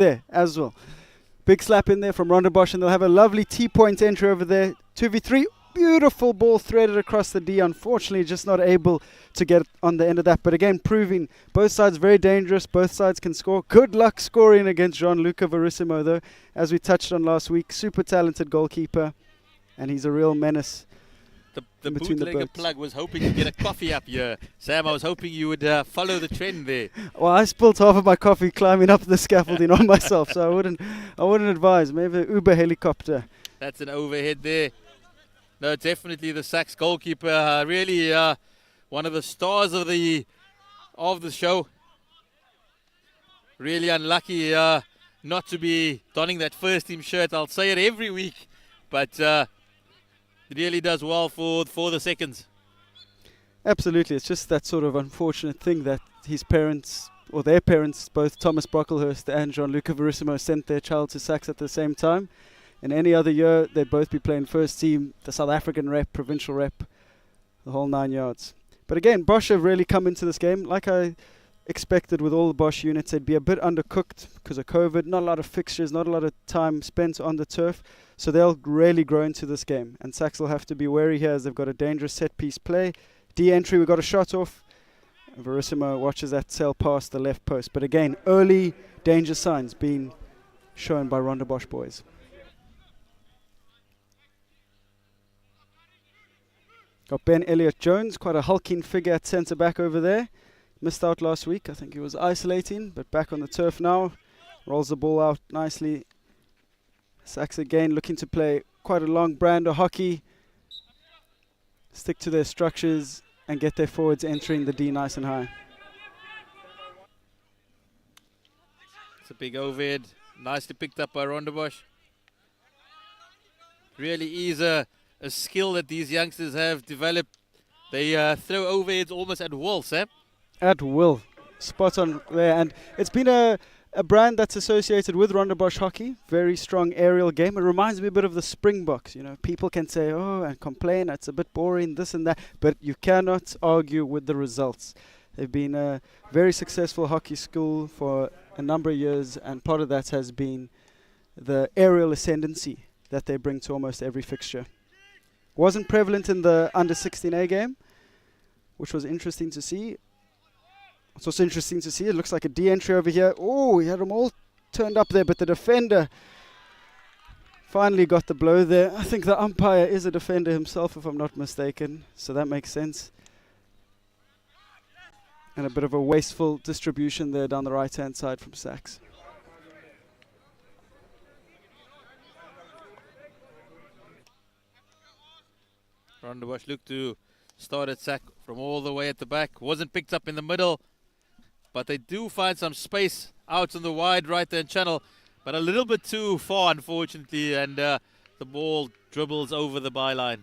there as well. Big slap in there from Rondebosch, and they'll have a lovely T-point entry over there. 2v3, beautiful ball threaded across the D. Unfortunately, just not able to get on the end of that. But again, proving both sides very dangerous. Both sides can score. Good luck scoring against Gianluca Verissimo, though. As we touched on last week, super talented goalkeeper, and he's a real menace. The bootlegger plug was hoping to get a coffee up here. Sam, I was hoping you would follow the trend there. Well, I spilled half of my coffee climbing up the scaffolding on myself, so I wouldn't advise. Maybe an Uber helicopter. That's an overhead there. No, definitely the SACS goalkeeper, really one of the stars of the show. Really unlucky not to be donning that first team shirt. I'll say it every week, but it really does well for the seconds. Absolutely. It's just that sort of unfortunate thing that his parents, or their parents, both Thomas Brocklehurst and Gianluca Verissimo, sent their child to SACS at the same time. In any other year, they'd both be playing first team, the South African rep, provincial rep, the whole 9 yards. But again, Bosch have really come into this game. Like I expected with all the Bosch units, they'd be a bit undercooked because of COVID. Not a lot of fixtures, not a lot of time spent on the turf. So they'll really grow into this game. And SACS will have to be wary here as they've got a dangerous set-piece play. D-entry, we got a shot off. Verissimo watches that sail past the left post. But again, early danger signs being shown by Rondebosch boys. Got Ben Elliott-Jones, quite a hulking figure at centre-back over there. Missed out last week. I think he was isolating, but back on the turf now. Rolls the ball out nicely. SACS again looking to play quite a long brand of hockey. Stick to their structures and get their forwards entering the D nice and high. It's a big overhead. Nicely picked up by Rondebosch. Really is a skill that these youngsters have developed. They throw overheads almost at will, Sam. At will. Spot on there. And it's been a brand that's associated with Rondebosch hockey. Very strong aerial game. It reminds me a bit of the Springboks. You know, people can say, oh, and complain, it's a bit boring, this and that. But you cannot argue with the results. They've been a very successful hockey school for a number of years. And part of that has been the aerial ascendancy that they bring to almost every fixture. Wasn't prevalent in the under-16A game, which was interesting to see. It's also interesting to see. It looks like a D entry over here. Oh, he had them all turned up there, but the defender finally got the blow there. I think the umpire is a defender himself, if I'm not mistaken, so that makes sense. And a bit of a wasteful distribution there down the right-hand side from SACS. Rondebosch looked to start at sack from all the way at the back. Wasn't picked up in the middle, but they do find some space out on the wide right-hand channel, but a little bit too far, unfortunately, and the ball dribbles over the byline.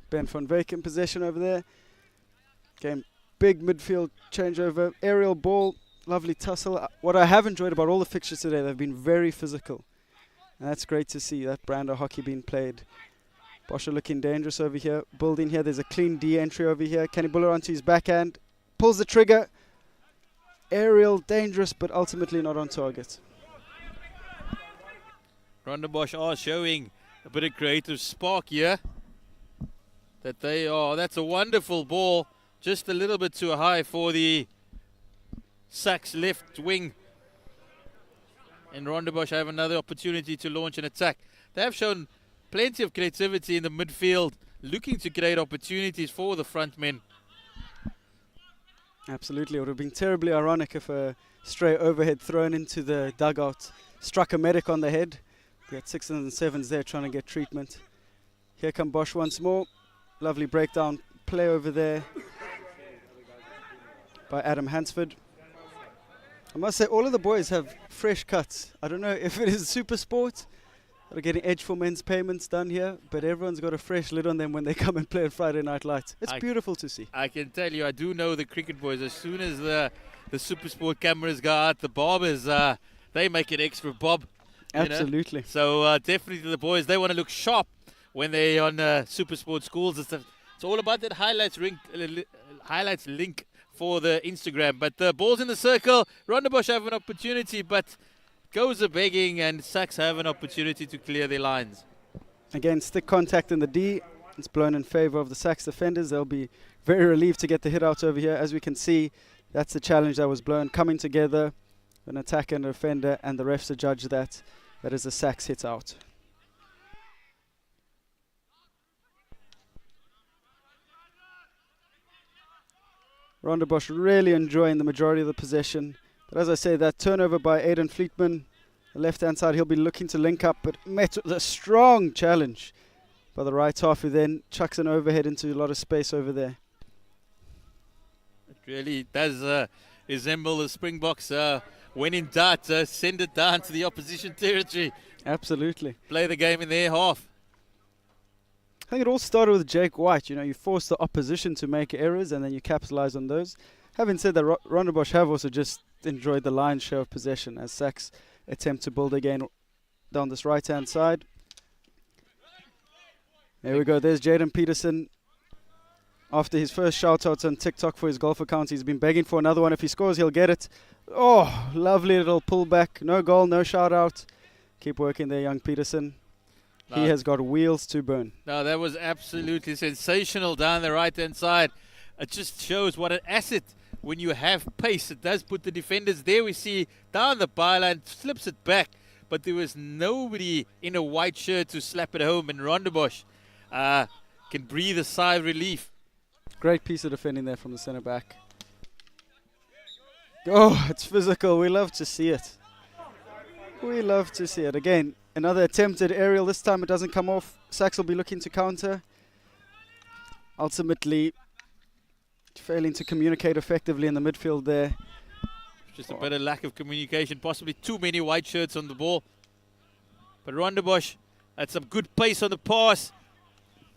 Ben van Veek in possession over there. Game, big midfield changeover, aerial ball, lovely tussle. What I have enjoyed about all the fixtures today, they've been very physical. And that's great to see, that brand of hockey being played. Bosch are looking dangerous over here. Building here, there's a clean D entry over here. Can he bull it onto his backhand? Pulls the trigger. Aerial, dangerous, but ultimately not on target. Rondebosch are showing a bit of creative spark here. That they are. That's a wonderful ball. Just a little bit too high for the SACS left wing. And Rondebosch have another opportunity to launch an attack. They have shown plenty of creativity in the midfield, looking to create opportunities for the front men. Absolutely. It would have been terribly ironic if a stray overhead thrown into the dugout struck a medic on the head. We had 6s and 7s there trying to get treatment. Here come Bosch once more. Lovely breakdown play over there by Adam Hansford. I must say, all of the boys have fresh cuts. I don't know if it is super sport. They're getting edge for men's payments done here, but everyone's got a fresh lid on them when they come and play at Friday Night Lights. It's beautiful to see. I can tell you, I do know the cricket boys. As soon as the super sport cameras go out, the barbers, they make an extra bob. Absolutely. You know? So definitely the boys, they want to look sharp when they're on super sport schools. It's all about that highlights link for the Instagram. But the ball's in the circle. Rondebosch have an opportunity, but goes a begging, and SACS have an opportunity to clear their lines. Again, stick contact in the D. It's blown in favor of the SACS defenders. They'll be very relieved to get the hit out over here. As we can see, that's the challenge that was blown. Coming together, an attacker and a defender, and the refs adjudge that. That is a SACS hit out. Rondebosch really enjoying the majority of the possession. But as I say, that turnover by Aidan Fleetman, the left-hand side, he'll be looking to link up, but met with a strong challenge by the right half, who then chucks an overhead into a lot of space over there. It really does resemble the Springboks. When in doubt, send it down to the opposition territory. Absolutely. Play the game in their half. I think it all started with Jake White. You know, you force the opposition to make errors and then you capitalize on those. Having said that, Rondebosch have also just enjoyed the lion's share of possession as SACS attempt to build again down this right-hand side. There we go. There's Jaden Peterson. After his first shout-out on TikTok for his golf account, he's been begging for another one. If he scores, he'll get it. Oh, lovely little pullback. No goal, no shout-out. Keep working there, young Peterson. He has got wheels to burn. No, that was absolutely sensational down the right-hand side. It just shows what an asset when you have pace. It does put the defenders there. We see down the byline, slips it back. But there was nobody in a white shirt to slap it home. And Rondebosch can breathe a sigh of relief. Great piece of defending there from the centre back. Oh, it's physical. We love to see it. We love to see it. Again, another attempted aerial. This time it doesn't come off. SACS will be looking to counter. Ultimately, failing to communicate effectively in the midfield there. Just a bit of lack of communication. Possibly too many white shirts on the ball. But Rondebosch had some good pace on the pass.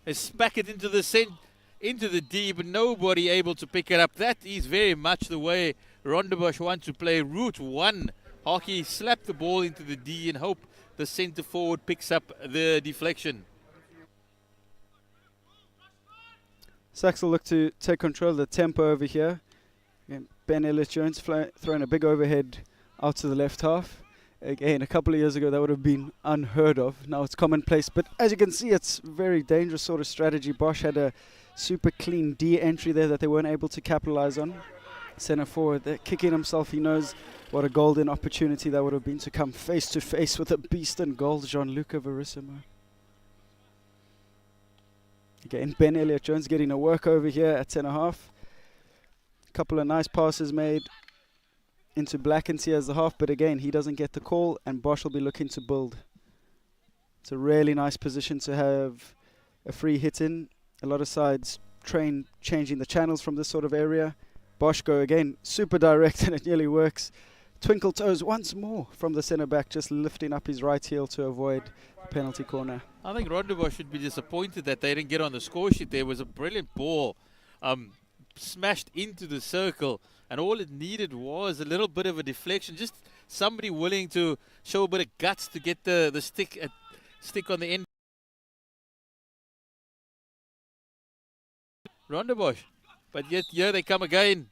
They smack it into the D, but nobody able to pick it up. That is very much the way Rondebosch want to play. Route 1 hockey. Slap the ball into the D and hope the centre forward picks up the deflection. SACS will look to take control of the tempo over here. Again, Ben Ellis-Jones throwing a big overhead out to the left half. Again, a couple of years ago that would have been unheard of. Now it's commonplace, but as you can see, it's very dangerous sort of strategy. Bosch had a super clean D entry there that they weren't able to capitalize on. Centre forward, they're kicking himself. He knows what a golden opportunity that would have been to come face to face with a beast in goal, Gianluca Verissimo. Again, Ben Elliott-Jones getting a work over here at centre half. A couple of nice passes made into Blackensee as the half, but again, he doesn't get the call, and Bosch will be looking to build. It's a really nice position to have a free hit in. A lot of sides train changing the channels from this sort of area. Bosch go again, super direct, and it nearly works. Twinkle toes once more from the centre back, just lifting up his right heel to avoid the penalty corner. I think Rondebosch should be disappointed that they didn't get on the score sheet. There was a brilliant ball smashed into the circle, and all it needed was a little bit of a deflection. Just somebody willing to show a bit of guts to get the stick on the end. Rondebosch, but yet here they come again.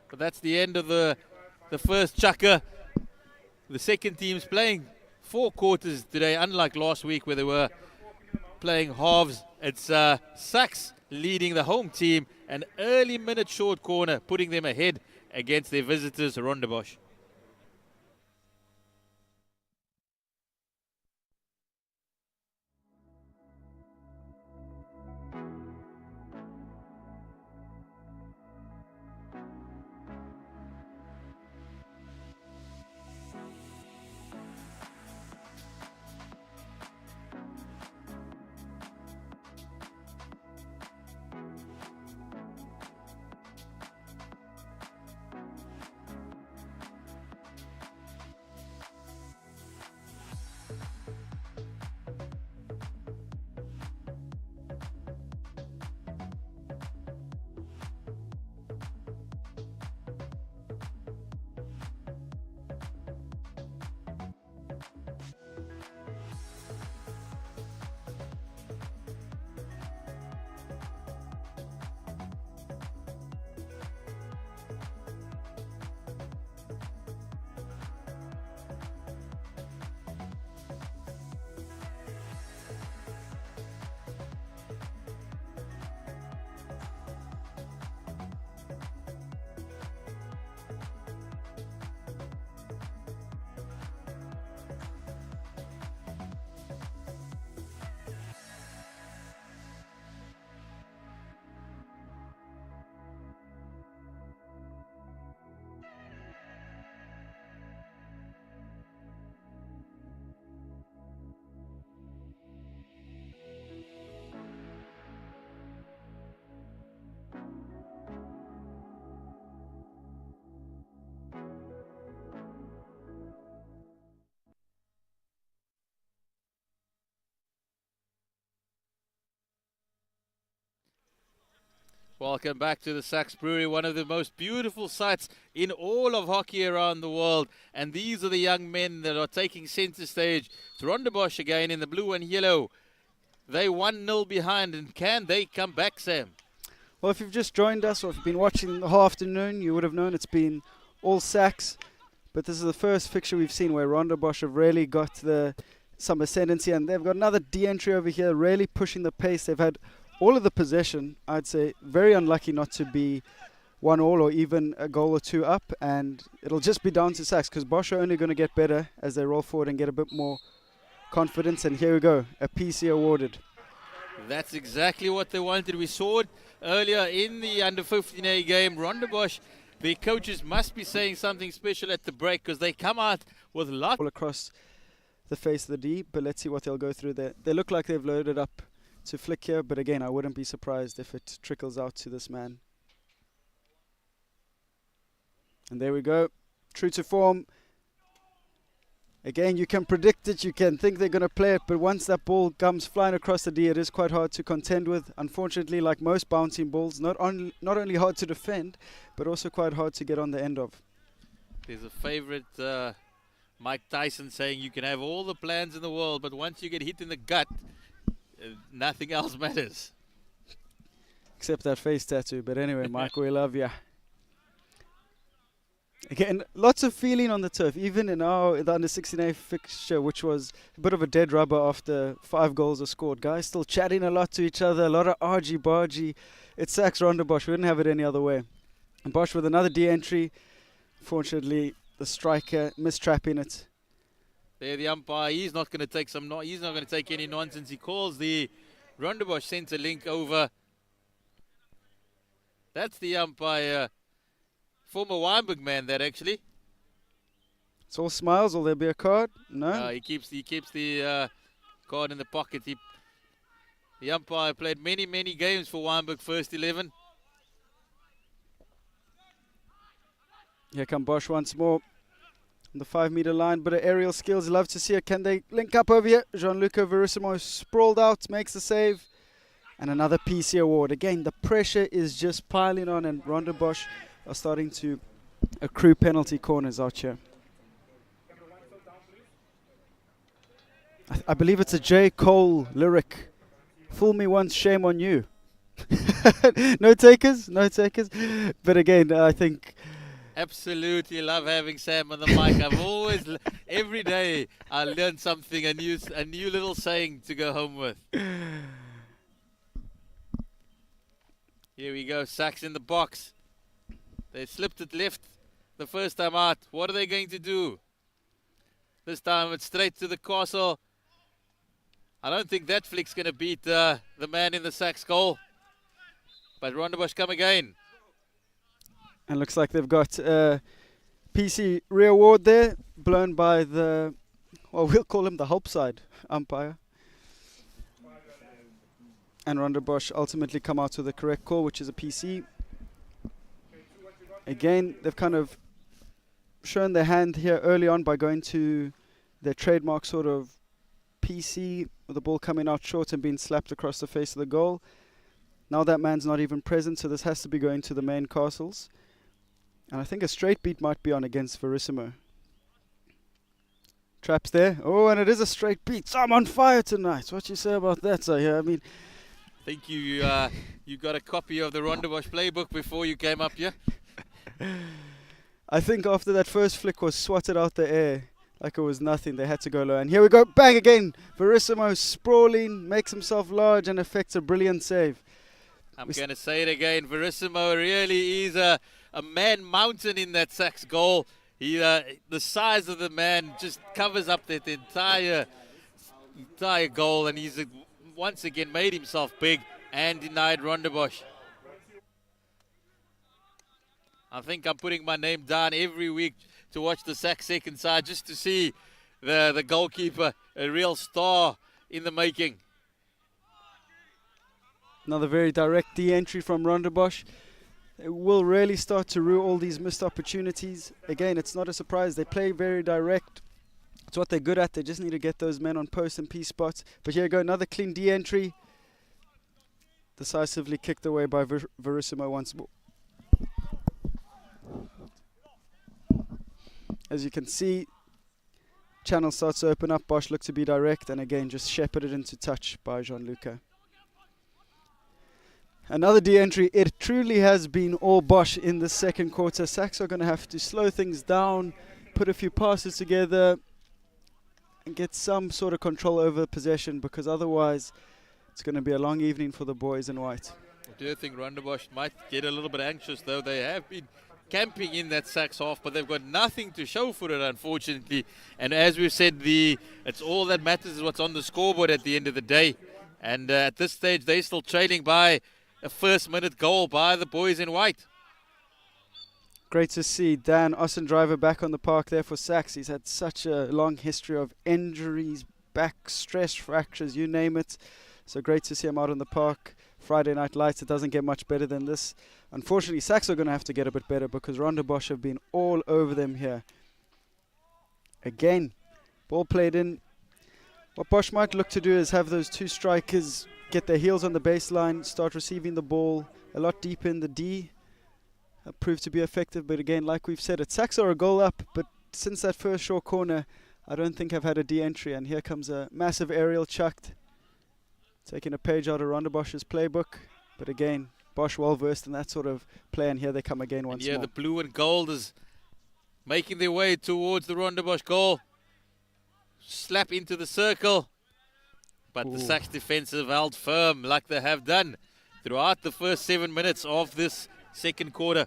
But that's the end of the first chukker. The second team's playing 4 quarters today, unlike last week where they were playing halves. It's SACS leading the home team, an early minute short corner, putting them ahead against their visitors, Rondebosch. Welcome back to the SACS Brewery, one of the most beautiful sights in all of hockey around the world. And these are the young men that are taking center stage. It's Rondebosch again in the blue and yellow. They 1-0 behind, and can they come back, Sam? Well, if you've just joined us or if you've been watching the whole afternoon, you would have known it's been all SACS. But this is the first fixture we've seen where Rondebosch have really got some ascendancy, and they've got another de-entry over here, really pushing the pace. They've had all of the possession. I'd say very unlucky not to be 1-1 or even a goal or two up, and it'll just be down to SACS because Bosch are only going to get better as they roll forward and get a bit more confidence. And here we go, a PC awarded. That's exactly what they wanted. We saw it earlier in the under-15A game. Rondebosch, the coaches must be saying something special at the break because they come out with luck. All across the face of the D, but let's see what they'll go through there. They look like they've loaded up to flick here, but again, I wouldn't be surprised if it trickles out to this man. And there we go, true to form. Again, you can predict it, you can think they're going to play it, but once that ball comes flying across the D, it is quite hard to contend with. Unfortunately, like most bouncing balls, not only hard to defend, but also quite hard to get on the end of. There's a favorite Mike Tyson saying you can have all the plans in the world, but once you get hit in the gut, nothing else matters. Except that face tattoo. But anyway, Mike, we love you. Again, lots of feeling on the turf, even in the under-16A fixture, which was a bit of a dead rubber after 5 goals are scored. Guys still chatting a lot to each other, a lot of argy-bargy. It's SACS Rondebosch. We wouldn't have it any other way. And Bosch with another de-entry. Fortunately, the striker mistrapping it. There, the umpire, he's not going to take he's not going to take any nonsense. He calls the Rondebosch centre link over. That's the umpire, former Weinberg man, that actually. It's all smiles. Will there be a card? No. He keeps the card in the pocket. The umpire played many games for Weinberg first 11. Here come Bosch once more. On the 5-meter line, bit of aerial skills. Love to see it. Can they link up over here? Gianluca Verissimo sprawled out, makes the save. And another PC award. Again, the pressure is just piling on, and Rondebosch are starting to accrue penalty corners out here. I believe it's a J. Cole lyric. Fool me once, shame on you. No takers? No takers. But again, I think... Absolutely love having Sam on the mic. I've always, every day, I learn something, a new little saying to go home with. Here we go, SACS in the box. They slipped it left the first time out. What are they going to do? This time it's straight to the castle. I don't think that flick's going to beat the man in the SACS goal. But Rondebosch come again. And looks like they've got PC re-award there, blown by the, well, we'll call him the help side umpire. And Rondebosch ultimately come out with the correct call, which is a PC. Again, they've kind of shown their hand here early on by going to their trademark sort of PC, with the ball coming out short and being slapped across the face of the goal. Now that man's not even present, so this has to be going to the main castles. And I think a straight beat might be on against Verissimo. Traps there. Oh, and it is a straight beat. So I'm on fire tonight. What you say about that? So yeah, I mean, I think you got a copy of the Rondebosch playbook before you came up here. I think after that first flick was swatted out the air like it was nothing, they had to go low. And here we go, bang again. Verissimo sprawling, makes himself large and effects a brilliant save. I'm going to say it again. Verissimo really is a man mountain in that SACS goal. He, the size of the man just covers up that entire goal, and he's once again made himself big and denied Rondebosch. I think I'm putting my name down every week to watch the SACS second side just to see the goalkeeper, a real star in the making. Another very direct de-entry from Rondebosch. It will really start to rue all these missed opportunities. Again, it's not a surprise. They play very direct. It's what they're good at. They just need to get those men on post and P spots. But here we go, another clean de-entry. decisively kicked away by Verissimo once more. As you can see, channel starts to open up. Bosch looked to be direct, and again just shepherded into touch by Gianluca. Another de-entry. It truly has been all Bosch in the second quarter. SACS are going to have to slow things down, put a few passes together, and get some sort of control over possession, because otherwise it's going to be a long evening for the boys in white. I do think Rondebosch might get a little bit anxious, though. They have been camping in that SACS half, but they've got nothing to show for it, unfortunately. And as we've said, it's all that matters is what's on the scoreboard at the end of the day. And at this stage, they're still trailing by a first-minute goal by the boys in white. Great to see Dan Ossendriver back on the park there for SACS. He's had such a long history of injuries, back stress fractures, you name it. So great to see him out on the park. Friday Night Lights, it doesn't get much better than this. Unfortunately, SACS are going to have to get a bit better, because Rondebosch have been all over them here. Again, ball played in. What Bosch might look to do is have those two strikers get their heels on the baseline, start receiving the ball a lot deeper in the D. Proved to be effective, but again, like we've said, SACS are a goal up, but since that first short corner, I don't think I've had a de-entry, and here comes a massive aerial chucked. Taking a page out of Rondebosch's playbook, but again, Bosch well versed in that sort of play, and here they come again once more. Yeah, the blue and gold is making their way towards the Rondebosch goal. Slap into the circle, but the SACS defense have held firm like they have done throughout the first 7 minutes of this second quarter.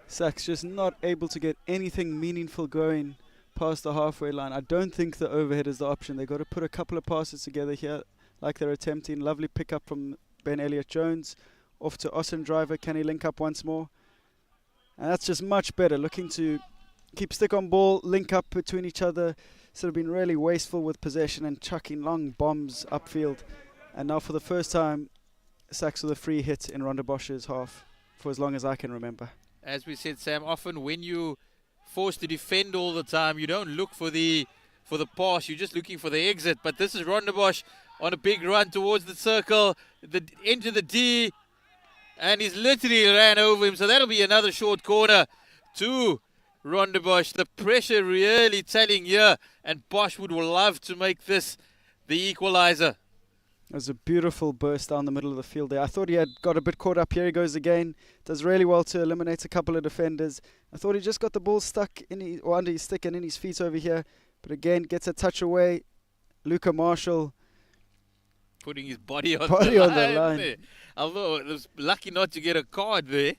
SACS just not able to get anything meaningful going past the halfway line. I don't think the overhead is the option. They've got to put a couple of passes together here like they're attempting. Lovely pickup from Ben Elliott-Jones. Off to Ossendriver. Can he link up once more? And that's just much better. Looking to keep stick on ball, link up between each other. Sort of been really wasteful with possession and chucking long bombs upfield. And now for the first time, SACS with a free hit in Rondebosch's half for as long as I can remember. As we said, Sam, often when you forced to defend all the time, you don't look for the pass, you're just looking for the exit. But this is Rondebosch on a big run towards the circle, into the D, and he's literally ran over him. So that'll be another short corner to Rondebosch. The pressure really telling here, and Bosch would love to make this the equalizer. It was a beautiful burst down the middle of the field there. I thought he had got a bit caught up. Here he goes again. Does really well to eliminate a couple of defenders. I thought he just got the ball stuck in or under his stick and in his feet over here. But again, gets a touch away. Luca Marshall putting his body on the line. line. Although it was lucky not to get a card there.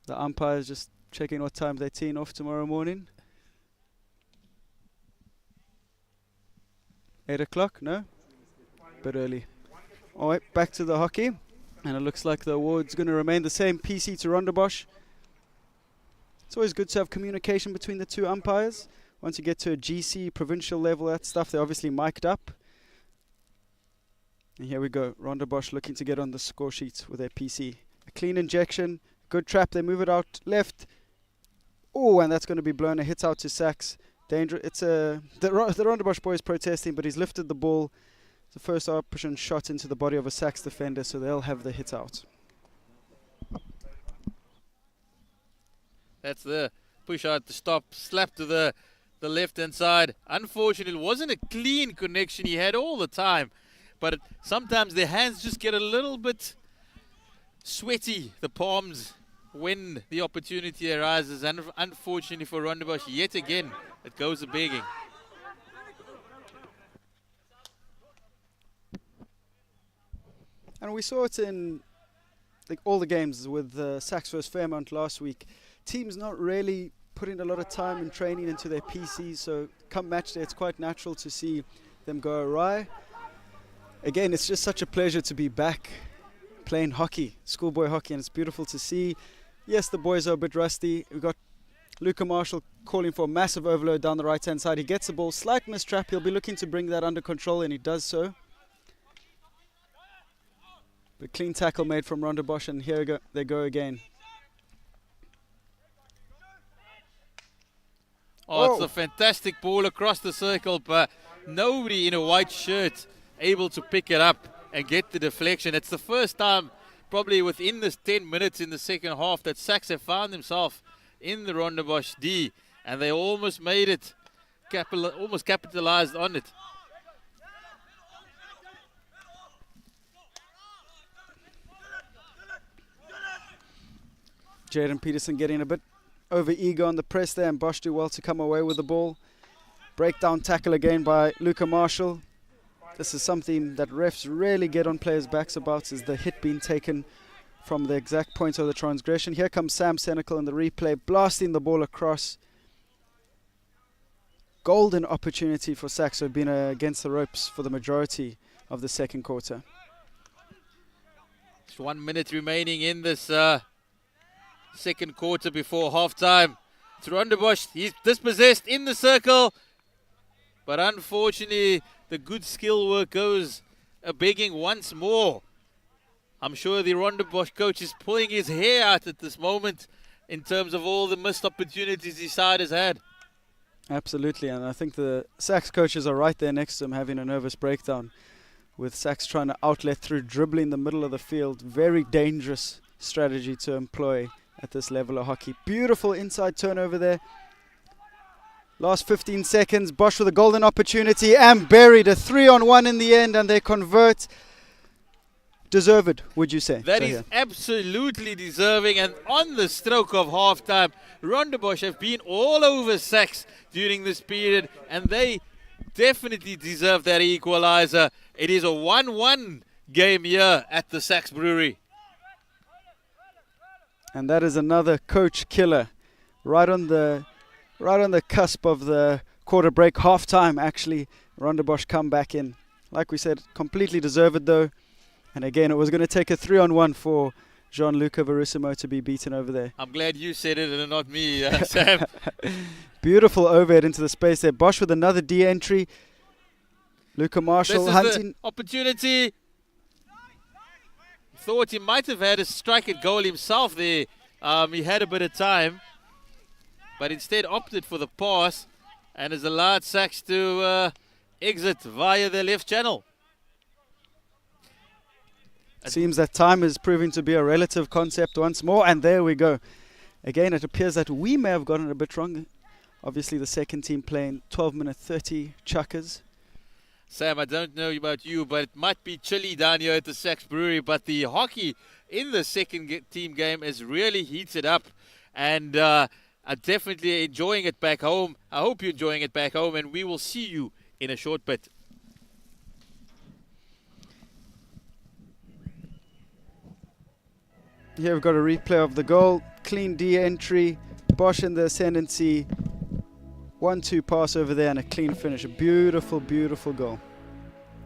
The umpire's just checking what time they're teeing off tomorrow morning. 8 o'clock? No? Bit early. All right, back to the hockey. And it looks like the award's going to remain the same. PC to Rondebosch. It's always good to have communication between the two umpires. Once you get to a GC, provincial level, that stuff, they're obviously mic'd up. And here we go. Rondebosch looking to get on the score sheet with their PC. A clean injection. Good trap. They move it out left. Oh, and that's going to be blown. A hit out to SACS. Danger. It's the Rondebosch boy is protesting, but he's lifted the ball. The first option shot into the body of a SACS defender, so they'll have the hit out. That's the push out to stop. Slap to the left-hand side. Unfortunately, it wasn't a clean connection he had all the time, but sometimes their hands just get a little bit sweaty, the palms, when the opportunity arises. And unfortunately for Rondebosch, yet again, it goes a begging. And we saw it in all the games with SACS vs Fairmont last week. Teams not really putting a lot of time and training into their PCs, so come match day, it's quite natural to see them go awry. Again, it's just such a pleasure to be back playing hockey, schoolboy hockey, and it's beautiful to see. Yes, the boys are a bit rusty. We've got Luca Marshall calling for a massive overload down the right-hand side. He gets the ball, slight mistrap. He'll be looking to bring that under control, and he does so. But clean tackle made from Rondebosch, and here they go again. Oh, it's a fantastic ball across the circle, but nobody in a white shirt able to pick it up and get the deflection. It's the first time probably within this 10 minutes in the second half that SACS have found themselves in the Rondebosch D, and they almost made it, almost capitalized on it. Jaden Peterson getting a bit over eager on the press there, and Bosch do well to come away with the ball. Breakdown tackle again by Luca Marshall. This is something that refs rarely get on players' backs about, is the hit being taken from the exact point of the transgression. Here comes Sam Senecal in the replay, blasting the ball across. Golden opportunity for SACS, who have been against the ropes for the majority of the second quarter. Just 1 minute remaining in this second quarter before halftime. It's Rondebosch, he's dispossessed in the circle, but unfortunately the good skill work goes begging once more. I'm sure the Rondebosch coach is pulling his hair out at this moment in terms of all the missed opportunities his side has had. Absolutely, and I think the SACS coaches are right there next to him having a nervous breakdown, with SACS trying to outlet through dribbling the middle of the field. Very dangerous strategy to employ at this level of hockey. Beautiful inside turnover there. Last 15 seconds, Bosch with a golden opportunity and buried a 3-on-1 in the end, and they convert. Deserved, would you say? That is absolutely deserving, and on the stroke of halftime, Rondebosch have been all over SACS during this period, and they definitely deserve that equalizer. It is a 1-1 game here at the SACS Brewery. And that is another coach killer, right on the cusp of the quarter break, halftime actually. Rondebosch come back in. Like we said, completely deserved though. And again, it was going to take a 3-on-1 for Gianluca Verissimo to be beaten over there. I'm glad you said it and not me, Sam. Beautiful overhead into the space there. Bosch with another D entry. Luca Marshall this is hunting. The opportunity. Thought he might have had a strike at goal himself there. He had a bit of time, but instead opted for the pass and has allowed SACS to exit via the left channel. It seems that time is proving to be a relative concept once more, and there we go. Again, it appears that we may have gotten it a bit wrong. Obviously, the second team playing 12-minute 30 chuckers. Sam, I don't know about you, but it might be chilly down here at the SACS Brewery, but the hockey in the second team game has really heated up, and I'm definitely enjoying it back home. I hope you're enjoying it back home, and we will see you in a short bit. Here we've got a replay of the goal. Clean D entry. Bosch in the ascendancy. 1-2 pass over there and a clean finish. A beautiful, beautiful goal.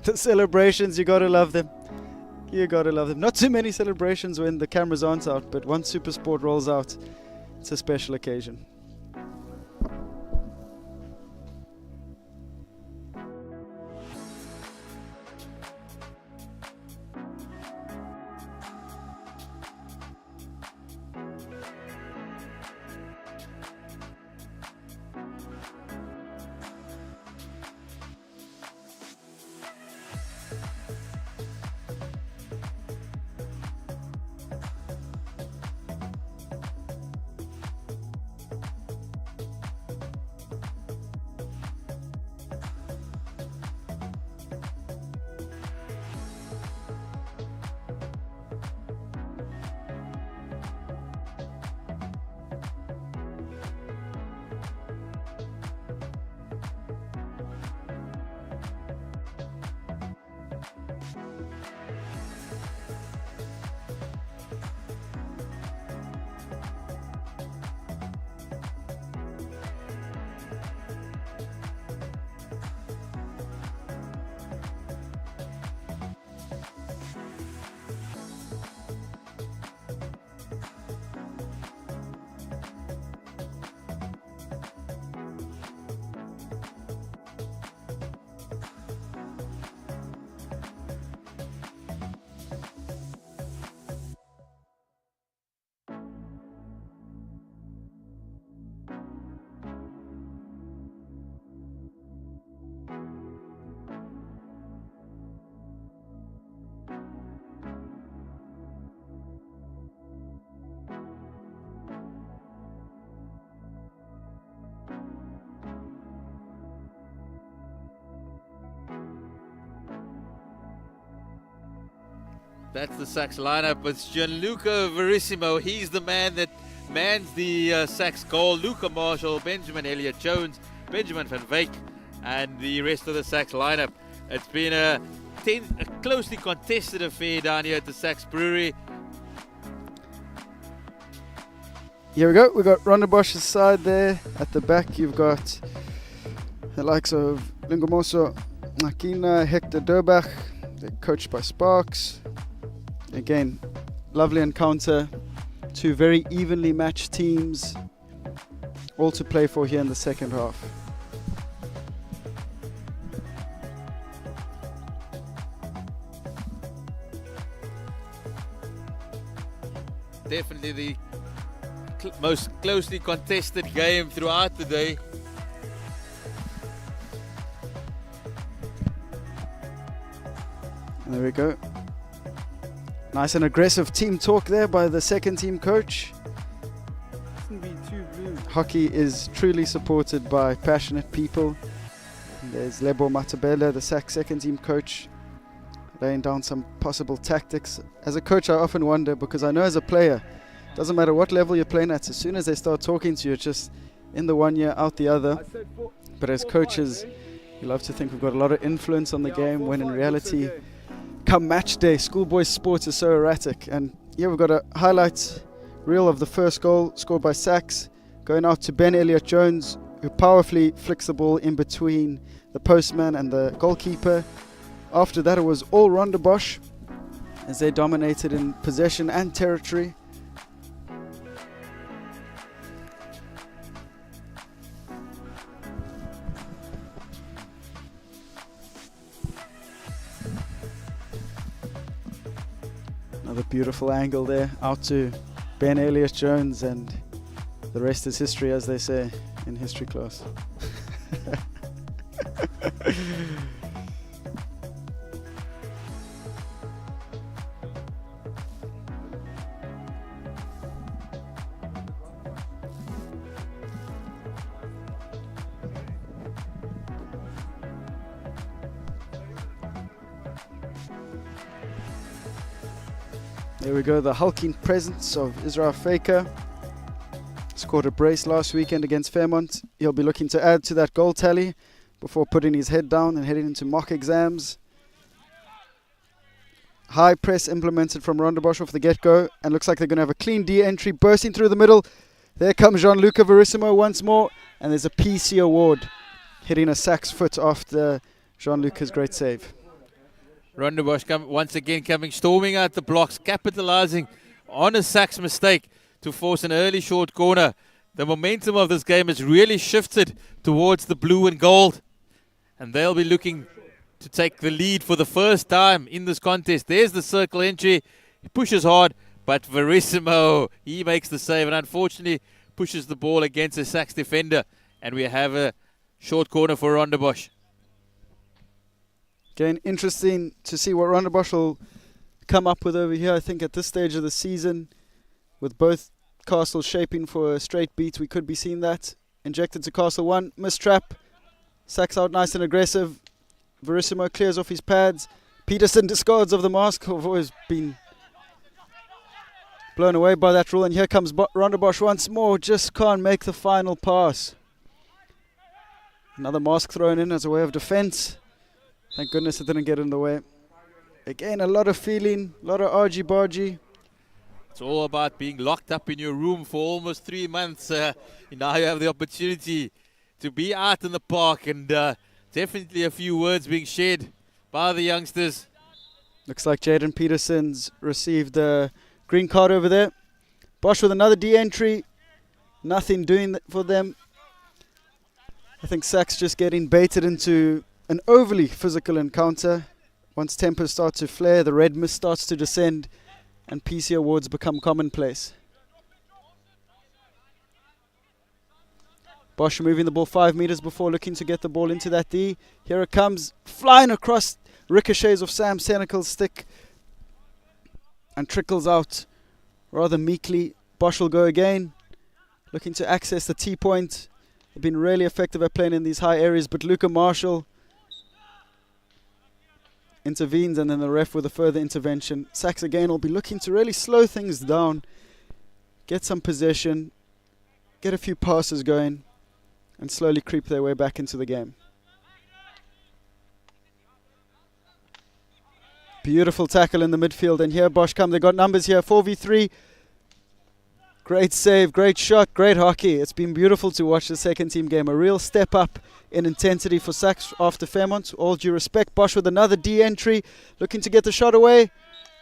The celebrations, you got to love them. You got to love them. Not too many celebrations when the cameras aren't out, but once Supersport rolls out, it's a special occasion. That's the SACS lineup. It's Gianluca Verissimo. He's the man that mans the SACS goal. Luca Marshall, Benjamin Elliott-Jones, Benjamin van Wyk, and the rest of the SACS lineup. It's been a closely contested affair down here at the SACS Brewery. Here we go. We've got Rondebosch's side there. At the back, you've got the likes of Lingomoso Nakina, Hector Durbach. They're coached by Sparks. Again, lovely encounter. Two very evenly matched teams, all to play for here in the second half. Definitely the most closely contested game throughout the day. There we go. Nice and aggressive team talk there by the second team coach. Hockey is truly supported by passionate people. And there's Lebo Matabela, the SACS second team coach, laying down some possible tactics. As a coach, I often wonder, because I know as a player, doesn't matter what level you're playing at, as soon as they start talking to you, it's just in the one ear, out the other. But as coaches, we love to think we've got a lot of influence on the game, when in reality, come match day, schoolboy sports is so erratic. And here we've got a highlight reel of the first goal scored by SACS, going out to Ben Elliott-Jones, who powerfully flicks the ball in between the postman and the goalkeeper. After that, it was all Rondebosch, as they dominated in possession and territory. Another beautiful angle there, out to Ben Elliott-Jones, and the rest is history, as they say in history class. There we go, the hulking presence of Israel Faker. Scored a brace last weekend against Fairmont. He'll be looking to add to that goal tally before putting his head down and heading into mock exams. High press implemented from Rondebosch off the get-go, and looks like they're going to have a clean D entry bursting through the middle. There comes Gianluca Verissimo once more, and there's a PC award hitting a SACS foot after Gianluca's great save. Rondebosch once again coming storming out the blocks, capitalizing on a SACS mistake to force an early short corner. The momentum of this game has really shifted towards the blue and gold, and they'll be looking to take the lead for the first time in this contest. There's the circle entry. He pushes hard, but Verissimo, he makes the save and unfortunately pushes the ball against a SACS defender, and we have a short corner for Rondebosch. Again, interesting to see what Rondebosch will come up with over here. I think at this stage of the season, with both castles shaping for a straight beat, we could be seeing that. Injected to castle one, mistrap. SACS out nice and aggressive. Verissimo clears off his pads. Peterson discards of the mask. I've always been blown away by that rule. And here comes Rondebosch once more. Just can't make the final pass. Another mask thrown in as a way of defense. Thank goodness it didn't get in the way. Again, a lot of feeling, a lot of argy-bargy. It's all about being locked up in your room for almost 3 months. Now you have the opportunity to be out in the park, and definitely a few words being shared by the youngsters. Looks like Jaden Peterson's received a green card over there. Bosch with another D entry. Nothing doing for them. I think SACS just getting baited into an overly physical encounter. Once tempers start to flare, the red mist starts to descend, and PC awards become commonplace. Bosch moving the ball 5 meters before looking to get the ball into that D. Here it comes, flying across, ricochets of Sam Senecal's stick and trickles out rather meekly. Bosch will go again, looking to access the T-point. They've been really effective at playing in these high areas, but Luca Marshall intervenes, and then the ref with a further intervention. SACS again will be looking to really slow things down, get some possession, get a few passes going, and slowly creep their way back into the game. Beautiful tackle in the midfield, and here Bosch come. They got numbers here, 4v3. Great save, great shot, great hockey. It's been beautiful to watch the second team game. A real step up in intensity for SACS after Fairmont. All due respect, Bosch with another D entry, looking to get the shot away,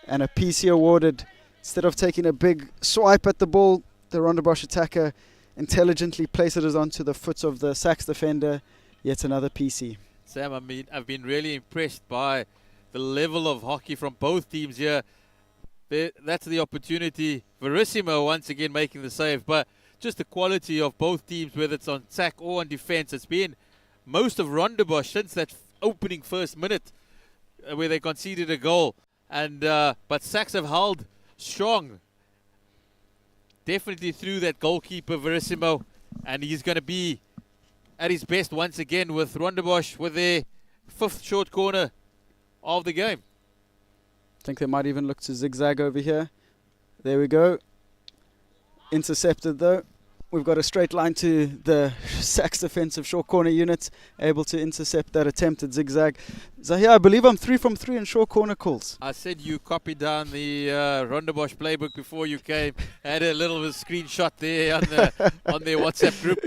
and a PC awarded. Instead of taking a big swipe at the ball, the Rondebosch attacker intelligently places it onto the foot of the SACS defender. Yet another PC. Sam, I've been really impressed by the level of hockey from both teams here. That's the opportunity. Verissimo once again making the save, but just the quality of both teams, whether it's on attack or on defense. It's been most of Rondebosch since that opening first minute where they conceded a goal. And but SACS have held strong. Definitely through that goalkeeper Verissimo, and he's going to be at his best once again with Rondebosch with their 5th short corner of the game. I think they might even look to zigzag over here. There we go. Intercepted though. We've got a straight line to the SACS defensive short corner unit, able to intercept that attempted zigzag. Zahir, I believe I'm 3 from 3 in short corner calls. I said you copied down the Rondebosch playbook before you came. Had a little screenshot there on their WhatsApp group.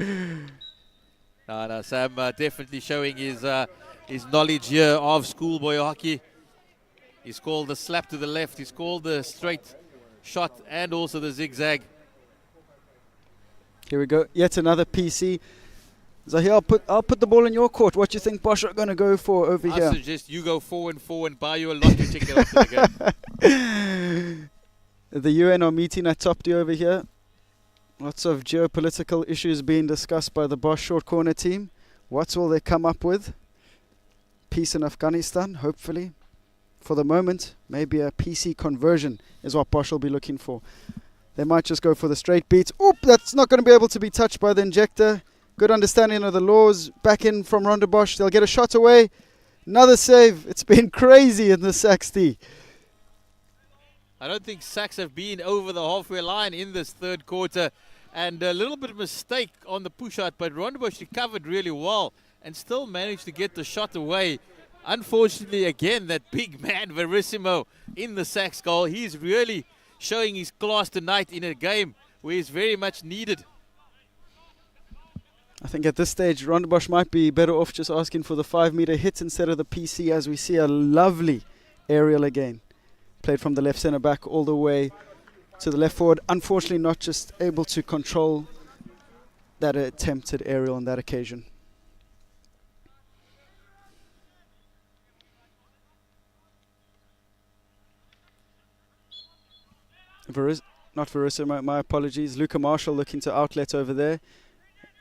No, Sam definitely showing his knowledge here of schoolboy hockey. He's called the slap to the left. He's called the straight shot and also the zigzag. Here we go. Yet another PC. Zahir, I'll put the ball in your court. What do you think Bosch are going to go for over here? I suggest you go 4-4 and buy you a lottery ticket after the game. The UN are meeting at Top D over here. Lots of geopolitical issues being discussed by the Bosch short corner team. What will they come up with? Peace in Afghanistan, hopefully. For the moment, maybe a PC conversion is what Bosch will be looking for. They might just go for the straight beat. Oop, that's not going to be able to be touched by the injector. Good understanding of the laws. Back in from Rondebosch. They'll get a shot away. Another save. It's been crazy in the SACS D. I don't think SACS have been over the halfway line in this third quarter. And a little bit of mistake on the push-out, but Rondebosch recovered really well and still managed to get the shot away. Unfortunately, again, that big man, Verissimo, in the SACS goal. He's really showing his class tonight in a game where he's very much needed. I think at this stage, Rondebosch might be better off just asking for the 5-meter hit instead of the PC, as we see a lovely aerial again. Played from the left centre back all the way to the left forward. Unfortunately, not just able to control that attempted aerial on that occasion. Not Verissimo, my apologies. Luca Marshall looking to outlet over there.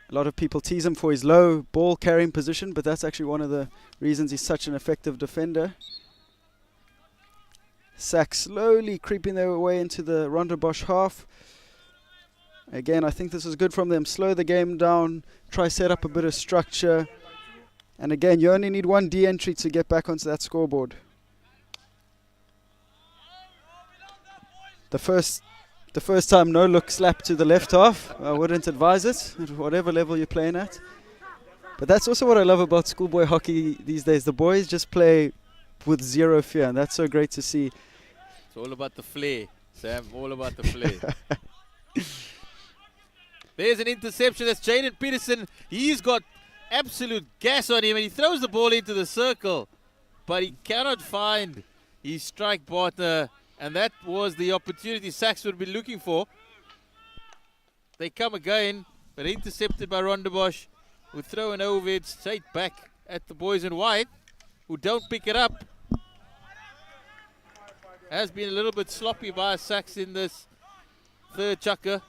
A lot of people tease him for his low ball carrying position, but that's actually one of the reasons he's such an effective defender. SACS slowly creeping their way into the Rondebosch half. Again, I think this is good from them. Slow the game down, try set up a bit of structure. And again, you only need one D entry to get back onto that scoreboard. The first time no look slap to the left half. I wouldn't advise it at whatever level you're playing at. But that's also what I love about schoolboy hockey these days. The boys just play with zero fear, and that's so great to see. It's all about the flair, Sam. All about the flair. There's an interception. That's Jaden Peterson. He's got absolute gas on him, and he throws the ball into the circle, but he cannot find his strike partner. And that was the opportunity SACS would be looking for. They come again, but intercepted by Rondebosch, who throw an overhead straight back at the boys in white, who don't pick it up. Has been a little bit sloppy by SACS in this third chukker.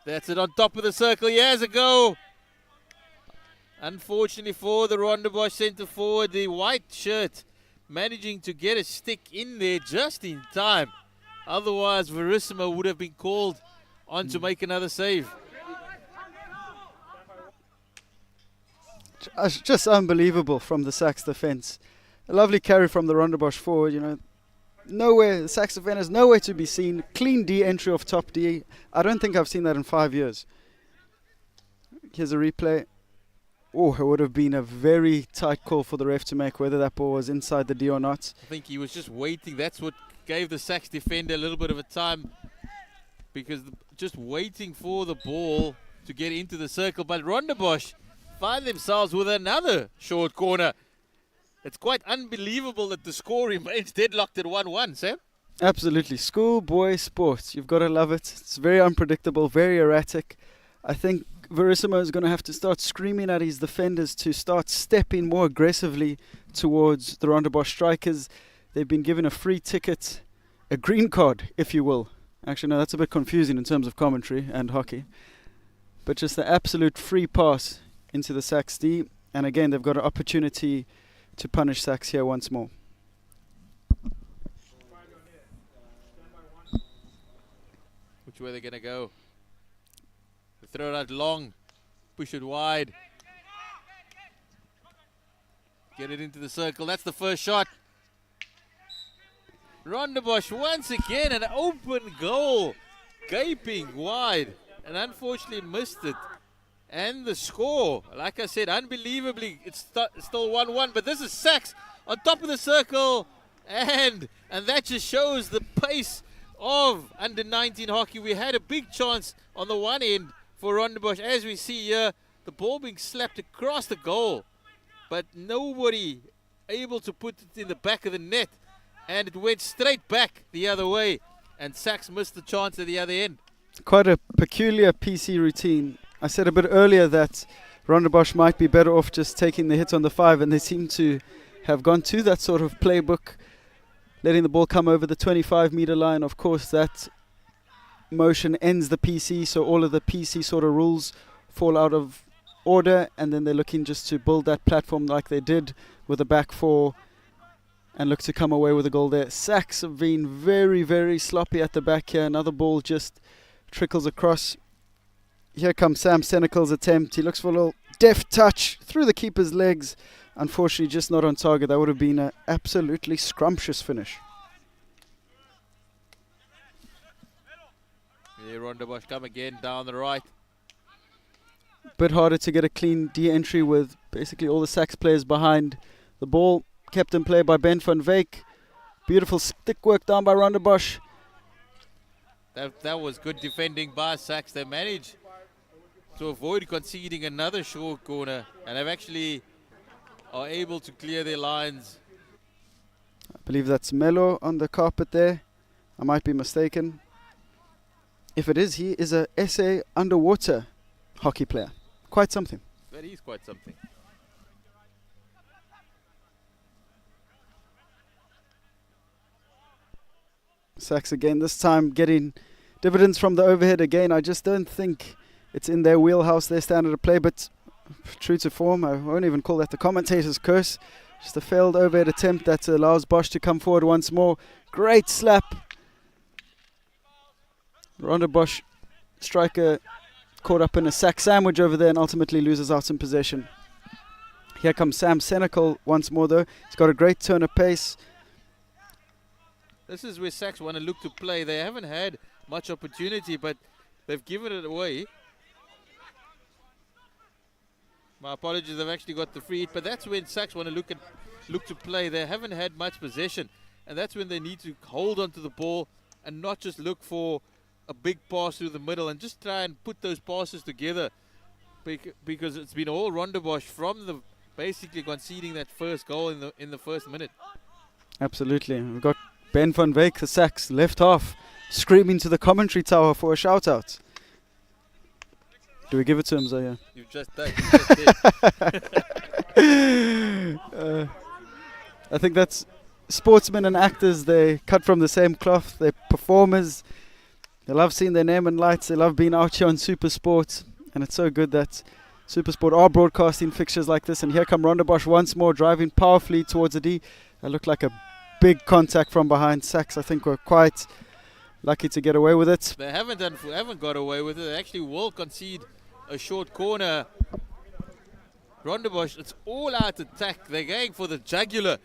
That's it on top of the circle. He has a go. Unfortunately for the Rondebosch centre forward, the white shirt managing to get a stick in there just in time. Otherwise, Verissimo would have been called on to make another save. Just unbelievable from the SACS defence. A lovely carry from the Rondebosch forward, nowhere, the SACS defenders nowhere to be seen. Clean D entry off top D. I don't think I've seen that in 5 years. Here's a replay. Oh, it would have been a very tight call for the ref to make whether that ball was inside the D or not. I think he was just waiting. That's what gave the SACS defender a little bit of a time, because just waiting for the ball to get into the circle. But Rondebosch find themselves with another short corner. It's quite unbelievable that the score remains deadlocked at 1-1, Sam. Absolutely. Schoolboy sports. You've got to love it. It's very unpredictable, very erratic. I think Verissimo is going to have to start screaming at his defenders to start stepping more aggressively towards the Rondebosch strikers. They've been given a free ticket, a green card, if you will. Actually, no, that's a bit confusing in terms of commentary and hockey. But just the absolute free pass into the SACS D. And again, they've got an opportunity to punish SACS here once more. Which way they're going to go? They throw it out long, push it wide. Get it into the circle. That's the first shot. Rondebosch once again, an open goal, gaping wide, and unfortunately missed it. And the score, like I said, unbelievably, it's still 1-1, but this is SACS on top of the circle, and that just shows the pace of under-19 hockey. We had a big chance on the one end for Rondebosch, as we see here, the ball being slapped across the goal, but nobody able to put it in the back of the net, and it went straight back the other way, and SACS missed the chance at the other end. Quite a peculiar PC routine. I said a bit earlier that Rondebosch might be better off just taking the hit on the 5, and they seem to have gone to that sort of playbook, letting the ball come over the 25-meter line. Of course, that motion ends the PC, so all of the PC sort of rules fall out of order, and then they're looking just to build that platform like they did with the back 4 and look to come away with a goal there. SACS have been very, very sloppy at the back here. Another ball just trickles across. Here comes Sam Senecal's attempt. He looks for a little deft touch through the keeper's legs. Unfortunately, just not on target. That would have been an absolutely scrumptious finish. Yeah, Rondebosch come again down the right. Bit harder to get a clean D entry with basically all the SACS players behind the ball. Kept in play by Ben van Wyk. Beautiful stick work down by Rondebosch. That was good defending by SACS. They managed to avoid conceding another short corner, and they've actually are able to clear their lines. I believe that's Melo on the carpet there. I might be mistaken. If it is, he is a SA underwater hockey player. Quite something. That is quite something. SACS again, this time getting dividends from the overhead again. I just don't think it's in their wheelhouse, their standard of play, but true to form, I won't even call that the commentator's curse. Just a failed overhead attempt that allows Bosch to come forward once more. Great slap. Rondebosch striker caught up in a SACS sandwich over there and ultimately loses out in possession. Here comes Sam Senecal once more though. He's got a great turn of pace. This is where SACS want to look to play. They haven't had much opportunity, but they've given it away. My apologies, they've actually got the free hit, but that's when SACS want to look to play. They haven't had much possession, and that's when they need to hold on to the ball and not just look for a big pass through the middle and just try and put those passes together, because it's been all Rondebosch from the basically conceding that first goal in the first minute. Absolutely. We've got Ben van Wyk, the SACS left half, screaming to the commentary tower for a shout out. Do we give it to him, Zaya? You've just done. I think that's sportsmen and actors. They cut from the same cloth. They're performers. They love seeing their name in lights. They love being out here on Supersport. And it's so good that Supersport are broadcasting fixtures like this. And here come Rondebosch once more, driving powerfully towards the D. That looked like a big contact from behind. SACS, I think, were quite lucky to get away with it. They haven't got away with it. They actually will concede a short corner. Rondebosch, it's all out attack. They're going for the jugular.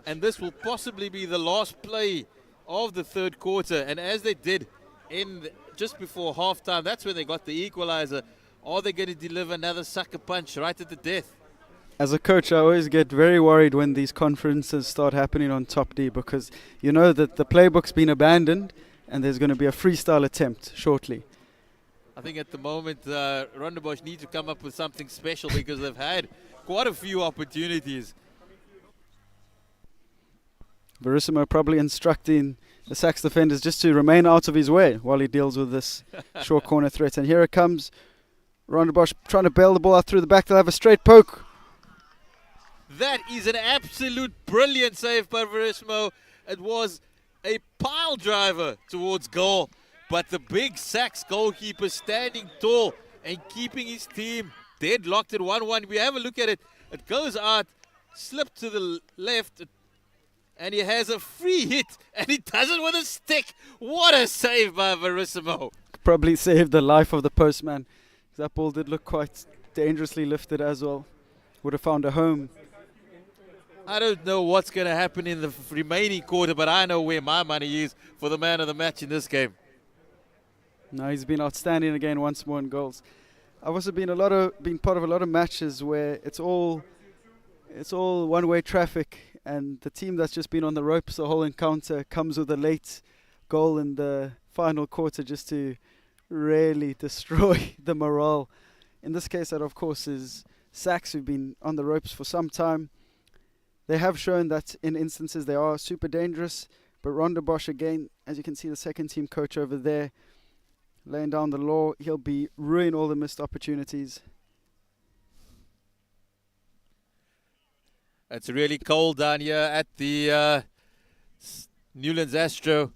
And this will possibly be the last play of the third quarter. And as they did just before halftime, that's when they got the equalizer. Are they going to deliver another sucker punch right at the death? As a coach, I always get very worried when these conferences start happening on Top D, because you know that the playbook's been abandoned and there's going to be a freestyle attempt shortly. I think at the moment, Rondebosch need to come up with something special because they've had quite a few opportunities. Verissimo probably instructing the SACS defenders just to remain out of his way while he deals with this short corner threat. And here it comes. Rondebosch trying to bail the ball out through the back. They'll have a straight poke. That is an absolute brilliant save by Verissimo. It was a pile driver towards goal. But the big SACS goalkeeper standing tall and keeping his team deadlocked at 1-1. We have a look at it. It goes out, slipped to the left, and he has a free hit, and he does it with a stick. What a save by Verissimo. Probably saved the life of the postman. That ball did look quite dangerously lifted as well. Would have found a home. I don't know what's going to happen in the remaining quarter, but I know where my money is for the man of the match in this game. No, he's been outstanding again once more in goals. I've also been part of a lot of matches where it's all one-way traffic, and the team that's just been on the ropes the whole encounter comes with a late goal in the final quarter just to really destroy the morale. In this case, that of course is SACS, who've been on the ropes for some time. They have shown that in instances they are super dangerous, but Rondebosch again, as you can see, the second team coach over there, laying down the law. He'll be ruining all the missed opportunities. It's really cold down here at the Newlands Astro.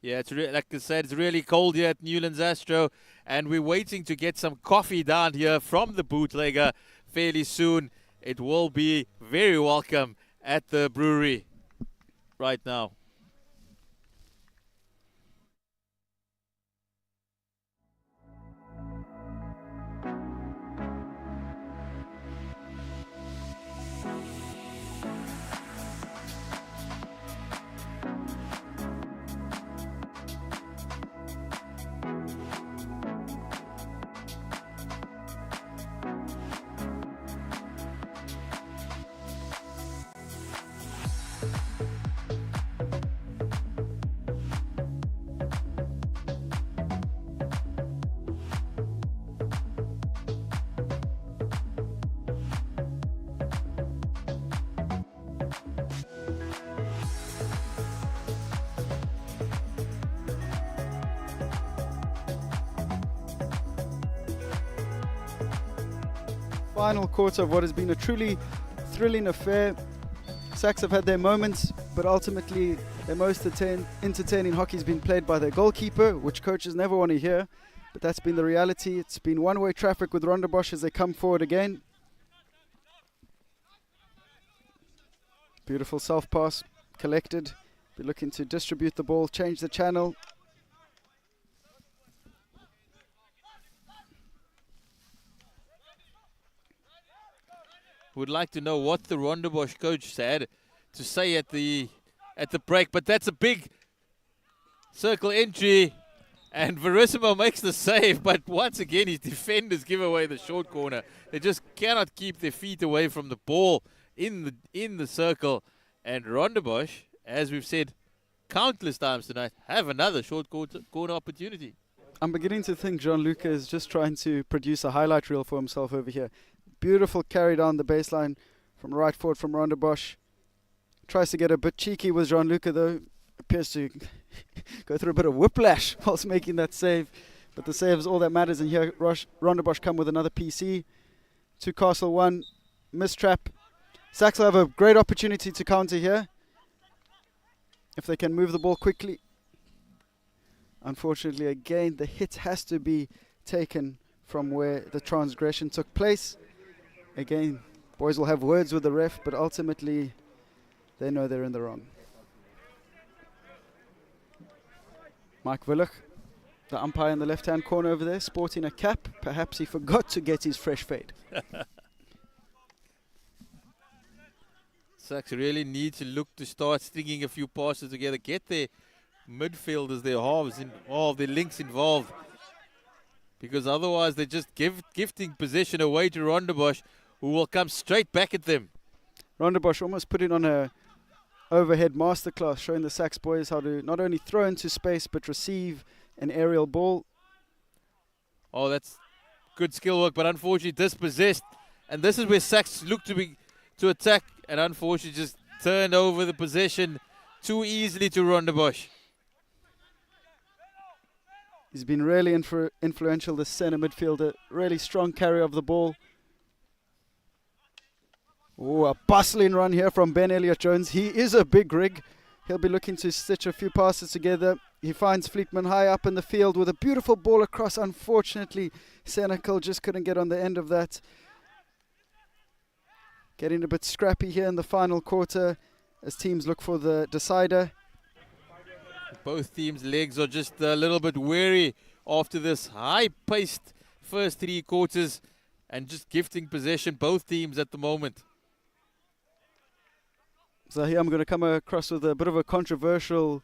Yeah, like I said, it's really cold here at Newlands Astro, and we're waiting to get some coffee down here from the bootlegger fairly soon. It will be very welcome at the brewery right now. Final quarter of what has been a truly thrilling affair. SACS have had their moments, but ultimately their most entertaining hockey has been played by their goalkeeper, which coaches never want to hear, but that's been the reality. It's been one-way traffic with Rondebosch as they come forward again. Beautiful self-pass, collected. Be looking to distribute the ball, change the channel. Would like to know what the Rondebosch coach had to say at the break, but that's a big circle entry, and Verissimo makes the save, but once again his defenders give away the short corner. They just cannot keep their feet away from the ball in the circle, and Rondebosch, as we've said countless times tonight, have another short corner opportunity. I'm beginning to think Jean-Luca is just trying to produce a highlight reel for himself over here. Beautiful carry down the baseline from right forward from Rondebosch. Tries to get a bit cheeky with Jean-Luca though. Appears to go through a bit of whiplash whilst making that save. But the save is all that matters, and here Rondebosch come with another PC. To Castle 1. Mistrap. SACS will have a great opportunity to counter here, if they can move the ball quickly. Unfortunately, again, the hit has to be taken from where the transgression took place. Again, boys will have words with the ref, but ultimately they know they're in the wrong. Mike Willich. The umpire in the left-hand corner over there, sporting a cap. Perhaps he forgot to get his fresh fade. SACS really need to look to start stringing a few passes together, get their midfielders, their halves involved, their links involved. Because otherwise they're just gifting possession away to Rondebosch, who will come straight back at them. Rondebosch almost put it on a overhead masterclass, showing the SACS boys how to not only throw into space but receive an aerial ball. Oh, that's good skill work, but unfortunately dispossessed. And this is where SACS look to attack, and unfortunately just turned over the possession too easily to Rondebosch. He's been really influential, this centre midfielder. Really strong carry of the ball. Oh, a bustling run here from Ben Elliott-Jones. He is a big rig. He'll be looking to stitch a few passes together. He finds Fleetman high up in the field with a beautiful ball across. Unfortunately, Senecal just couldn't get on the end of that. Getting a bit scrappy here in the final quarter as teams look for the decider. Both teams' legs are just a little bit weary after this high-paced first 3 quarters and just gifting possession, both teams at the moment. So here I'm going to come across with a bit of a controversial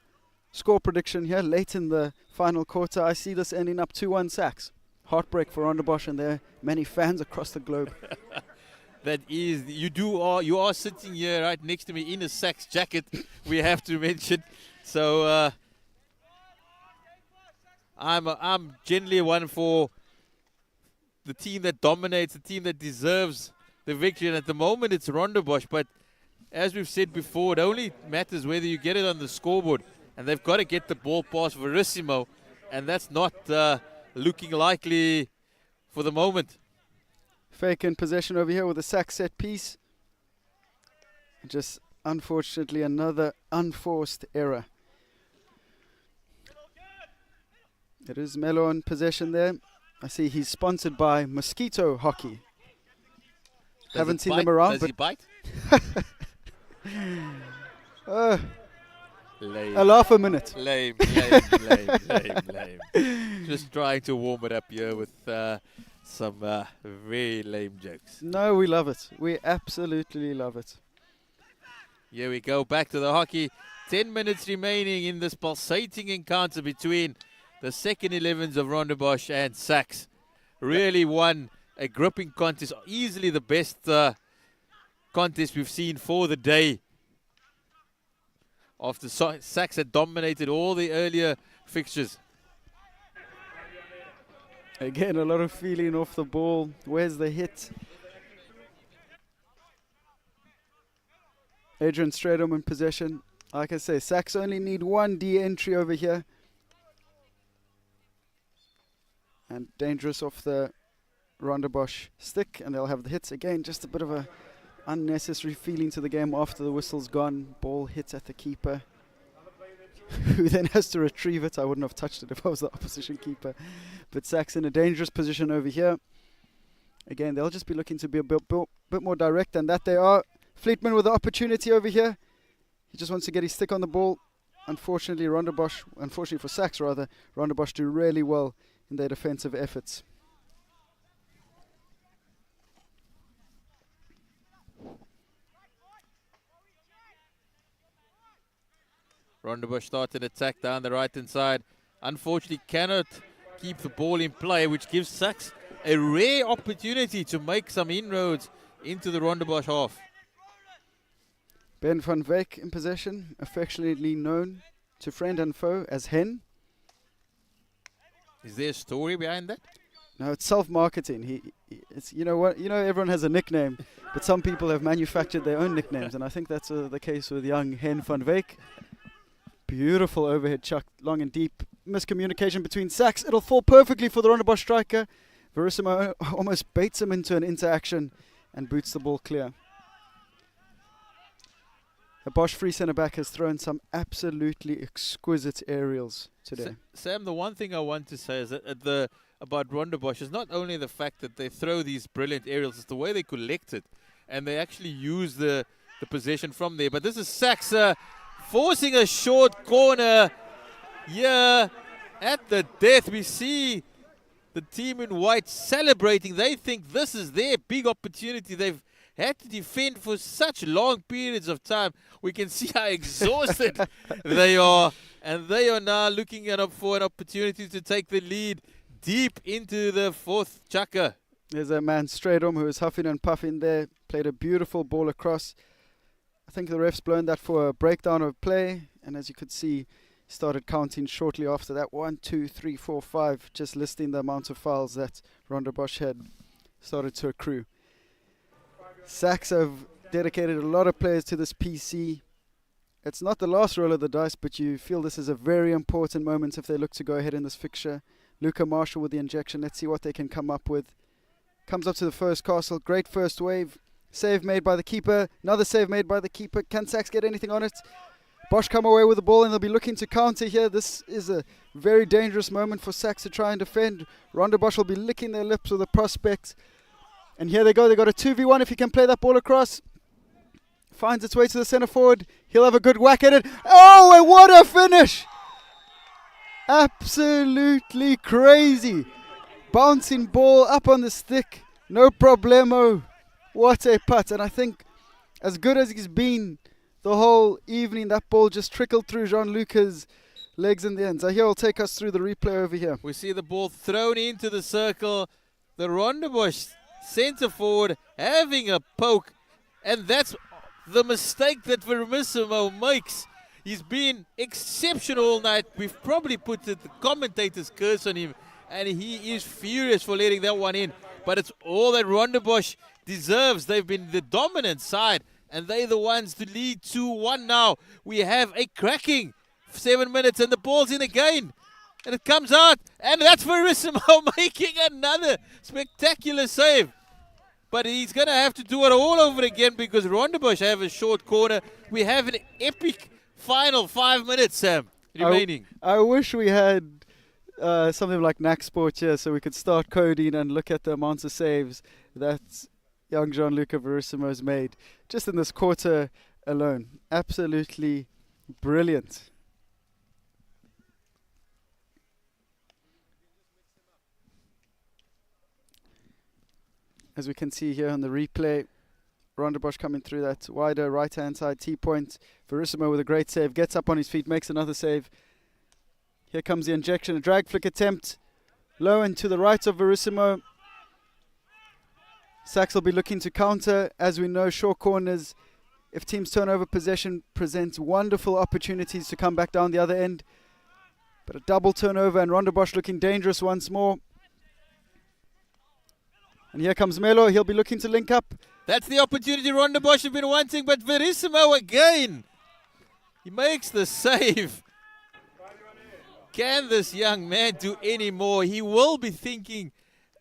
score prediction here late in the final quarter. I see this ending up 2-1 SACS. Heartbreak for Rondebosch and their many fans across the globe. That is, you are sitting here right next to me in a SACS jacket, we have to mention. So I'm generally one for the team that dominates, the team that deserves the victory. And at the moment it's Rondebosch, but as we've said before, it only matters whether you get it on the scoreboard. And they've got to get the ball past Verissimo, and that's not looking likely for the moment. Fake in possession over here with a SACS set piece. Just unfortunately another unforced error. It is Melo in possession there. I see he's sponsored by Mosquito Hockey. Haven't seen them around. Does he bite? Lame. A laugh a minute. Lame. Just trying to warm it up here with some very lame jokes. No, we love it. We absolutely love it. Here we go, back to the hockey. 10 minutes remaining in this pulsating encounter between the second 11s of Rondebosch and SACS. Really won a gripping contest, easily the best contest we've seen for the day. After SACS had dominated all the earlier fixtures. Again, a lot of feeling off the ball. Where's the hit? Adrian Stradom in possession. Like I say, SACS only need one D entry over here. And dangerous off the Rondebosch stick, and they'll have the hits again. Just a bit of a unnecessary feeling to the game after the whistle's gone. Ball hits at the keeper, who then has to retrieve it. I wouldn't have touched it if I was the opposition keeper. But SACS in a dangerous position over here. Again, they'll just be looking to be a bit more direct than that they are. Fleetman with the opportunity over here. He just wants to get his stick on the ball. Unfortunately for SACS rather, Rondebosch do really well in their defensive efforts. Rondebosch started an attack down the right-hand side. Unfortunately, cannot keep the ball in play, which gives SACS a rare opportunity to make some inroads into the Rondebosch half. Ben van Wyk in possession, affectionately known to friend and foe as Hen. Is there a story behind that? No, it's self-marketing. It's you know what? You know, everyone has a nickname, but some people have manufactured their own nicknames, and I think that's the case with young Hen van Wyk. Beautiful overhead chuck, long and deep. Miscommunication between SACS. It'll fall perfectly for the Rondebosch striker. Verissimo almost baits him into an interaction and boots the ball clear. The Bosch free centre-back has thrown some absolutely exquisite aerials today. Sam, the one thing I want to say is that about Rondebosch is not only the fact that they throw these brilliant aerials, it's the way they collect it. And they actually use the possession from there. But this is SACS forcing a short corner here. at the death. We see the team in white celebrating. They think this is their big opportunity. They've had to defend for such long periods of time. We can see how exhausted they are. And they are now looking for an opportunity to take the lead deep into the fourth chukka. There's a man straight on who was huffing and puffing there. Played a beautiful ball across. I think the ref's blown that for a breakdown of play. And as you could see, started counting shortly after that. 1, 2, 3, 4, 5. Just listing the amount of fouls that Rondebosch had started to accrue. SACS have dedicated a lot of players to this PC. It's not the last roll of the dice, but you feel this is a very important moment if they look to go ahead in this fixture. Luca Marshall with the injection. Let's see what they can come up with. Comes up to the first castle. Great first wave. Save made by the keeper. Another save made by the keeper. Can SACS get anything on it? Bosch come away with the ball and they'll be looking to counter here. This is a very dangerous moment for SACS to try and defend. Rondebosch will be licking their lips with the prospect. And here they go. They got a 2v1 if he can play that ball across. Finds its way to the centre forward. He'll have a good whack at it. Oh, and what a finish! Absolutely crazy. Bouncing ball up on the stick. No problemo. What a putt. And I think as good as he's been the whole evening, that ball just trickled through Jean-Luc's legs in the end. So here will take us through the replay over here. We see the ball thrown into the circle. The Rondebosch centre forward having a poke. And that's the mistake that Vermissimo makes. He's been exceptional all night. We've probably put the commentator's curse on him, and he is furious for letting that one in. But it's all that Rondebosch deserves. They've been the dominant side, and they're the ones to lead 2-1 now. We have a cracking 7 minutes, and the ball's in again. And it comes out, and that's Verissimo making another spectacular save. But he's going to have to do it all over again because Rondebosch have a short corner. We have an epic final 5 minutes, Sam, remaining. I wish we had something like NAC Sport here so we could start coding and look at the amounts of saves that young Gianluca Verissimo has made just in this quarter alone. Absolutely brilliant. As we can see here on the replay, Rondebosch coming through that wider right-hand side T-point. Verissimo with a great save, gets up on his feet, makes another save. Here comes the injection, a drag flick attempt. Low and to the right of Verissimo. SACS will be looking to counter. As we know, short corners, if teams turn over possession, presents wonderful opportunities to come back down the other end. But a double turnover and Rondebosch looking dangerous once more. And here comes Melo. He'll be looking to link up. That's the opportunity Rondebosch have been wanting, but Verissimo again. He makes the save. Can this young man do any more? He will be thinking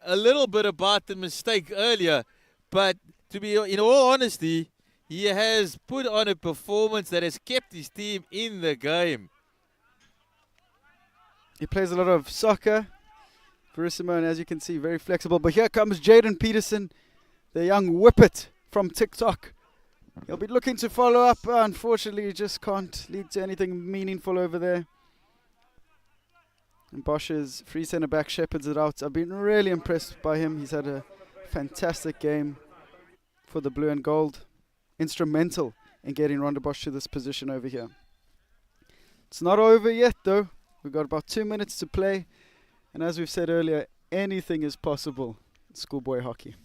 a little bit about the mistake earlier, but to be in all honesty, he has put on a performance that has kept his team in the game. He plays a lot of soccer. Verissimo, and as you can see, very flexible. But here comes Jaden Peterson, the young whippet from TikTok. He'll be looking to follow up. Unfortunately, he just can't lead to anything meaningful over there. And Bosch's free centre-back shepherds it out. I've been really impressed by him. He's had a fantastic game for the blue and gold. Instrumental in getting Rondebosch to this position over here. It's not over yet, though. We've got about 2 minutes to play. And as we've said earlier, anything is possible in schoolboy hockey.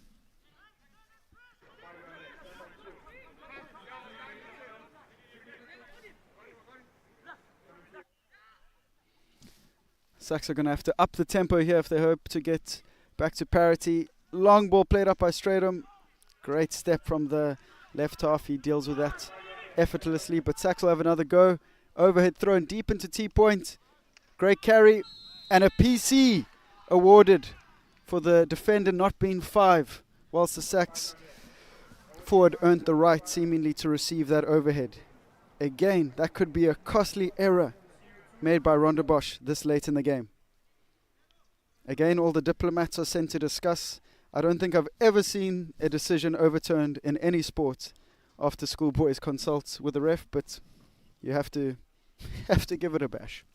SACS are going to have to up the tempo here if they hope to get back to parity. Long ball played up by Stratum. Great step from the left half. He deals with that effortlessly. But SACS will have another go. Overhead thrown deep into T-point. Great carry. And a PC awarded for the defender not being 5, whilst the SACS forward earned the right seemingly to receive that overhead. Again, that could be a costly error made by Rondebosch this late in the game. Again, all the diplomats are sent to discuss. I don't think I've ever seen a decision overturned in any sport after schoolboys consults with the ref, but you have to give it a bash.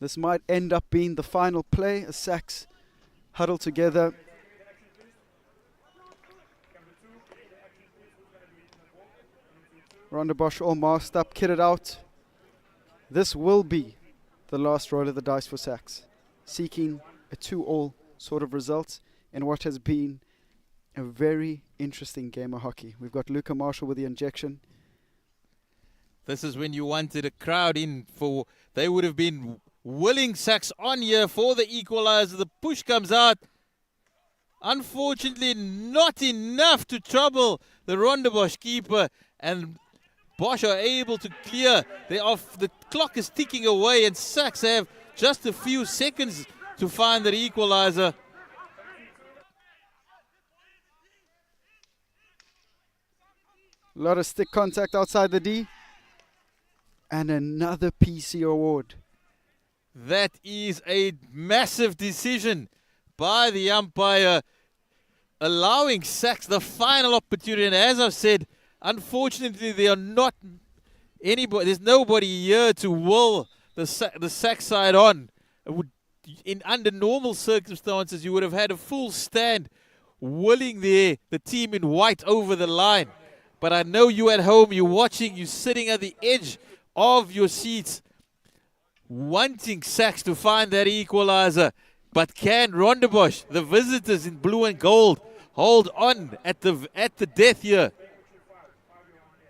This might end up being the final play as SACS huddle together. Rondebosch all masked up, kitted out. This will be the last roll of the dice for SACS, seeking a 2-all sort of result in what has been a very interesting game of hockey. We've got Luca Marshall with the injection. This is when you wanted a crowd in for, they would have been willing SACS on here for the equalizer. The push comes out. Unfortunately, not enough to trouble the Rondebosch keeper, and Bosch are able to clear. The clock is ticking away, and SACS have just a few seconds to find the equalizer. A lot of stick contact outside the D. And another PC award. That is a massive decision by the umpire, allowing SACS the final opportunity. And as I've said, unfortunately, there are not anybody. There's nobody here to will the SACS side on. Under normal circumstances, you would have had a full stand willing the team in white over the line. But I know you at home, you're watching, you're sitting at the edge of your seats, wanting SACS to find that equalizer. But can Rondebosch, the visitors in blue and gold, hold on at the death here?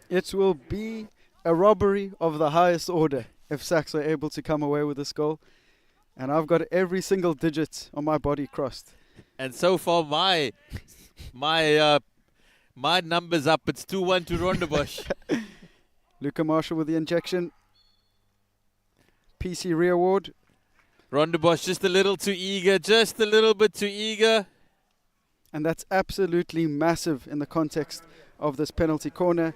It will be a robbery of the highest order if SACS are able to come away with this goal. And I've got every single digit on my body crossed. And so far, my number's up. It's 2-1 to Rondebosch. Luca Marshall with the injection. PC re-award. Rondebosch just a little too eager, just a little bit too eager. And that's absolutely massive in the context of this penalty corner.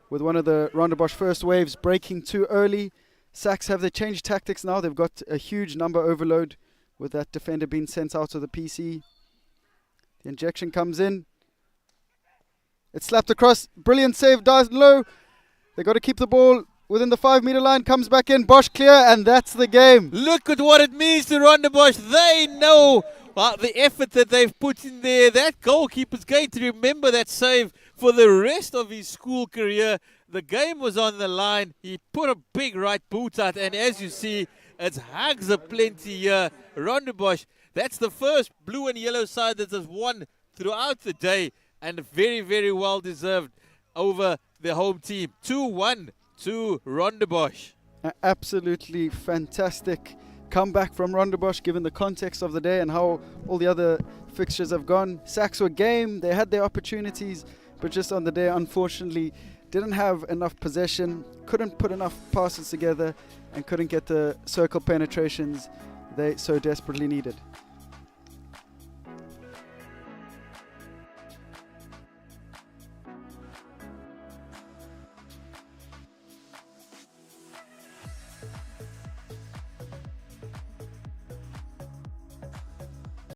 With one of the Rondebosch first waves breaking too early. SACS have they changed tactics now. They've got a huge number overload with that defender being sent out of the PC. The injection comes in. It's slapped across. Brilliant save, dives low. They got to keep the ball within the 5-meter line. Comes back in. Bosch clear, and that's the game. Look at what it means to Rondebosch. They know the effort that they've put in there. That goalkeeper's going to remember that save for the rest of his school career. The game was on the line. He put a big right boot out, and as you see, it's hugs aplenty here. Rondebosch, that's the first blue and yellow side that has won throughout the day, and very, very well deserved over the home team. 2-1 to Rondebosch. Absolutely fantastic comeback from Rondebosch given the context of the day and how all the other fixtures have gone. SACS were game, they had their opportunities, but just on the day, unfortunately, didn't have enough possession, couldn't put enough passes together, and couldn't get the circle penetrations they so desperately needed.